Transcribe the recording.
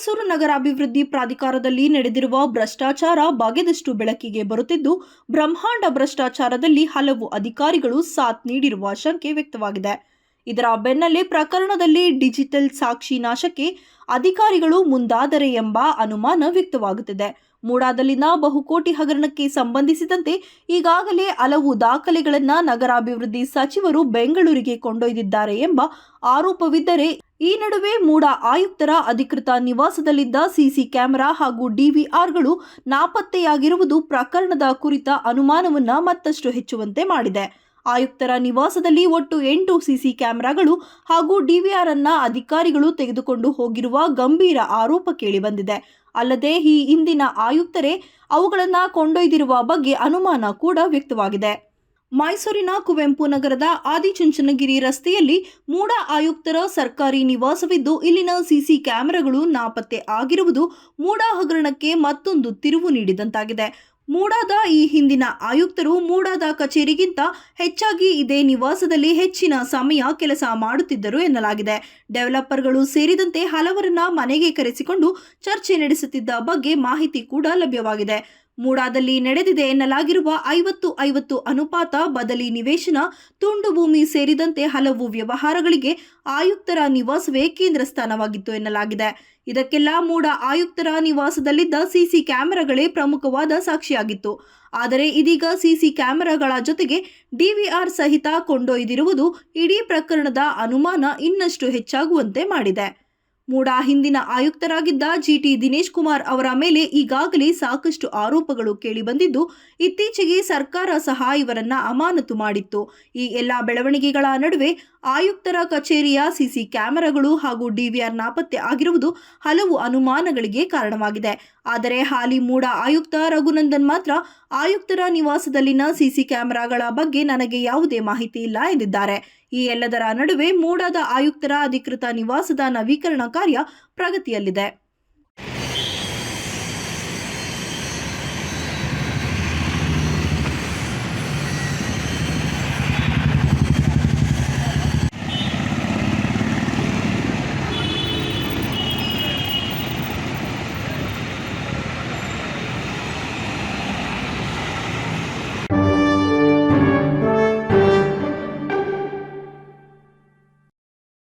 ಮೈಸೂರು ನಗರಾಭಿವೃದ್ಧಿ ಪ್ರಾಧಿಕಾರದಲ್ಲಿ ನಡೆದಿರುವ ಭ್ರಷ್ಟಾಚಾರ ಬಗೆದಷ್ಟು ಬೆಳಕಿಗೆ ಬರುತ್ತಿದ್ದು, ಬ್ರಹ್ಮಾಂಡ ಭ್ರಷ್ಟಾಚಾರದಲ್ಲಿ ಹಲವು ಅಧಿಕಾರಿಗಳು ಸಾಥ್ ನೀಡಿರುವ ಶಂಕೆ ವ್ಯಕ್ತವಾಗಿದೆ. ಇದರ ಬೆನ್ನಲ್ಲೇ ಪ್ರಕರಣದಲ್ಲಿ ಡಿಜಿಟಲ್ ಸಾಕ್ಷಿ ನಾಶಕ್ಕೆ ಅಧಿಕಾರಿಗಳು ಮುಂದಾದರೆ ಎಂಬ ಅನುಮಾನ ವ್ಯಕ್ತವಾಗುತ್ತಿದೆ. ಮೂಡಾದಲ್ಲಿನ ಬಹುಕೋಟಿ ಹಗರಣಕ್ಕೆ ಸಂಬಂಧಿಸಿದಂತೆ ಈಗಾಗಲೇ ಹಲವು ದಾಖಲೆಗಳನ್ನು ನಗರಾಭಿವೃದ್ಧಿ ಸಚಿವರು ಬೆಂಗಳೂರಿಗೆ ಕೊಂಡೊಯ್ದಿದ್ದಾರೆ ಎಂಬ ಆರೋಪವಿದ್ದರೆ, ಈ ನಡುವೆ ಮೂಡಾ ಆಯುಕ್ತರ ಅಧಿಕೃತ ನಿವಾಸದಲ್ಲಿದ್ದ ಸಿಸಿ ಕ್ಯಾಮೆರಾ ಹಾಗೂ ಡಿವಿಆರ್ಗಳು ನಾಪತ್ತೆಯಾಗಿರುವುದು ಪ್ರಕರಣದ ಕುರಿತ ಅನುಮಾನವನ್ನು ಮತ್ತಷ್ಟು ಹೆಚ್ಚುವಂತೆ ಮಾಡಿದೆ. ಆಯುಕ್ತರ ನಿವಾಸದಲ್ಲಿ ಒಟ್ಟು 8 ಸಿಸಿ ಕ್ಯಾಮೆರಾಗಳು ಹಾಗೂ ಡಿವಿಆರ್ ಅನ್ನ ಅಧಿಕಾರಿಗಳು ತೆಗೆದುಕೊಂಡು ಹೋಗಿರುವ ಗಂಭೀರ ಆರೋಪ ಕೇಳಿಬಂದಿದೆ. ಅಲ್ಲದೆ ಈ ಹಿಂದಿನ ಆಯುಕ್ತರೇ ಅವುಗಳನ್ನು ಕೊಂಡೊಯ್ದಿರುವ ಬಗ್ಗೆ ಅನುಮಾನ ಕೂಡ ವ್ಯಕ್ತವಾಗಿದೆ. ಮೈಸೂರಿನ ಕುವೆಂಪು ನಗರದ ಆದಿಚುಂಚನಗಿರಿ ರಸ್ತೆಯಲ್ಲಿ ಮೂಡಾ ಆಯುಕ್ತರ ಸರ್ಕಾರಿ ನಿವಾಸವಿದ್ದು, ಇಲ್ಲಿನ ಸಿಸಿ ಕ್ಯಾಮೆರಾಗಳು ನಾಪತ್ತೆ ಆಗಿರುವುದು ಮೂಡಾ ಹಗರಣಕ್ಕೆ ಮತ್ತೊಂದು ತಿರುವು ನೀಡಿದಂತಾಗಿದೆ. ಮೂಡಾದ ಈ ಹಿಂದಿನ ಆಯುಕ್ತರು ಮೂಡಾದ ಕಚೇರಿಗಿಂತ ಹೆಚ್ಚಾಗಿ ಇದೇ ನಿವಾಸದಲ್ಲಿ ಹೆಚ್ಚಿನ ಸಮಯ ಕೆಲಸ ಮಾಡುತ್ತಿದ್ದರು ಎನ್ನಲಾಗಿದೆ. ಡೆವಲಪರ್ಗಳು ಸೇರಿದಂತೆ ಹಲವರನ್ನ ಮನೆಗೆ ಕರೆಸಿಕೊಂಡು ಚರ್ಚೆ ನಡೆಸುತ್ತಿದ್ದ ಬಗ್ಗೆ ಮಾಹಿತಿ ಕೂಡ ಲಭ್ಯವಾಗಿದೆ. ಮೂಡಾದಲ್ಲಿ ನಡೆದಿದೆ ಎನ್ನಲಾಗಿರುವ 50-50 ಅನುಪಾತ ಬದಲಿ ನಿವೇಶನ, ತುಂಡು ಭೂಮಿ ಸೇರಿದಂತೆ ಹಲವು ವ್ಯವಹಾರಗಳಿಗೆ ಆಯುಕ್ತರ ನಿವಾಸವೇ ಕೇಂದ್ರ ಸ್ಥಾನವಾಗಿತ್ತು ಎನ್ನಲಾಗಿದೆ. ಇದಕ್ಕೆಲ್ಲ ಮೂಡಾ ಆಯುಕ್ತರ ನಿವಾಸದಲ್ಲಿದ್ದ ಸಿಸಿ ಕ್ಯಾಮೆರಾಗಳೇ ಪ್ರಮುಖವಾದ ಸಾಕ್ಷಿಯಾಗಿತ್ತು. ಆದರೆ ಇದೀಗ ಸಿಸಿ ಕ್ಯಾಮೆರಾಗಳ ಜೊತೆಗೆ ಡಿವಿಆರ್ ಸಹಿತ ಕೊಂಡೊಯ್ದಿರುವುದು ಇಡೀ ಪ್ರಕರಣದ ಅನುಮಾನ ಇನ್ನಷ್ಟು ಹೆಚ್ಚಾಗುವಂತೆ ಮಾಡಿದೆ. ಮೂಡಾ ಹಿಂದಿನ ಆಯುಕ್ತರಾಗಿದ್ದ ಜಿಟಿ ದಿನೇಶ್ ಕುಮಾರ್ ಅವರ ಮೇಲೆ ಈಗಾಗಲೇ ಸಾಕಷ್ಟು ಆರೋಪಗಳು ಕೇಳಿಬಂದಿದ್ದು, ಇತ್ತೀಚೆಗೆ ಸರ್ಕಾರ ಸಹ ಇವರನ್ನ ಅಮಾನತು ಮಾಡಿತ್ತು. ಈ ಎಲ್ಲ ಬೆಳವಣಿಗೆಗಳ ನಡುವೆ ಆಯುಕ್ತರ ಕಚೇರಿಯ ಸಿಸಿ ಕ್ಯಾಮೆರಾಗಳು ಹಾಗೂ ಡಿವಿಆರ್ ನಾಪತ್ತೆ ಆಗಿರುವುದು ಹಲವು ಅನುಮಾನಗಳಿಗೆ ಕಾರಣವಾಗಿದೆ. ಆದರೆ ಹಾಲಿ ಮೂಡಾ ಆಯುಕ್ತ ರಘುನಂದನ್ ಮಾತ್ರ ಆಯುಕ್ತರ ನಿವಾಸದಲ್ಲಿನ ಸಿಸಿ ಕ್ಯಾಮೆರಾಗಳ ಬಗ್ಗೆ ನನಗೆ ಯಾವುದೇ ಮಾಹಿತಿ ಇಲ್ಲ ಎಂದಿದ್ದಾರೆ. ಈ ಎಲ್ಲದರ ನಡುವೆ ಮೂಡಾದ ಆಯುಕ್ತರ ಅಧಿಕೃತ ನಿವಾಸದ ನವೀಕರಣ ಕಾರ್ಯ ಪ್ರಗತಿಯಲ್ಲಿದೆ.